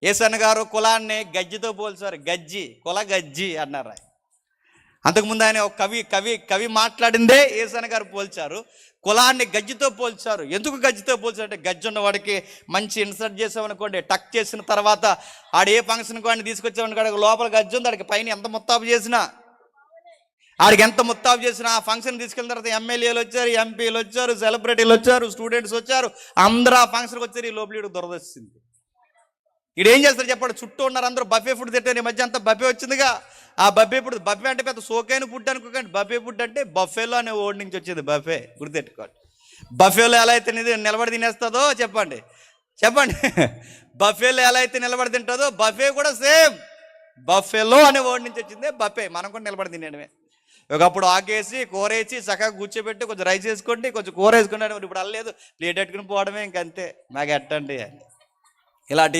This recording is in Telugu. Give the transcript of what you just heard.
యేసన్న గారు కులాన్ని గజ్జితో పోల్చారు. గజ్జి, కుల గజ్జి అన్నారు ఆయన. అంతకుముందు ఆయన ఒక కవి మాట్లాడిందే యేసన్న గారు పోల్చారు. కులాన్ని గజ్జితో పోల్చారు. ఎందుకు గజ్జితో పోల్చారు అంటే, గజ్జి ఉన్నవాడికి మంచి ఇన్సర్ట్ చేసామనుకోండి, టక్ చేసిన తర్వాత ఆడు ఏ ఫంక్షన్కి వాడిని తీసుకొచ్చామనుకోండి, లోపల గజ్జి ఉంది, ఆడికి పైన ఎంత ముత్తాబు చేసినా, ఆడికి ఎంత ముత్తాబు చేసినా ఆ ఫంక్షన్ తీసుకెళ్ళిన తర్వాత ఎమ్మెల్యేలు వచ్చారు, ఎంపీలు వచ్చారు, సెలబ్రిటీలు వచ్చారు, స్టూడెంట్స్ వచ్చారు, అందరూ ఆ ఫంక్షన్కి వచ్చారు. ఈ లోపల దురదొచ్చింది. ఈడేం చేస్తారు చెప్పండి? చుట్టూ ఉన్నారు అందరూ బఫే ఫుడ్ తింటారు. ఈ మధ్య అంతా బఫే వచ్చిందిగా. ఆ బఫే ఫుడ్, బఫే అంటే పెద్ద సోకైన ఫుడ్ అనుకోకండి. బఫే ఫుడ్ అంటే బఫేలో అనే ఓడి నుంచి వచ్చేది బఫే, గుర్తెట్టుకోండి. బఫేలో ఎలా అయితే నిలబడి తినేస్తుందో చెప్పండి, బఫేలో ఎలా అయితే నిలబడి తింటుందో బఫే కూడా సేమ్ బఫేలో అనే ఓడి నుంచి వచ్చిందే బఫే. మనం కూడా నిలబడి తినేయడమే. ఒకప్పుడు ఆకేసి కూరేసి చక్కగా కూర్చోబెట్టి కొంచెం రైస్ వేసుకోండి, కొంచెం కూర వేసుకోండి. ఇప్పుడు అల్లలేదు, ప్లేట్ పెట్టుకుని పోవడమే, ఇంకంతే. మాకు ఎట్టండి ఇలాంటి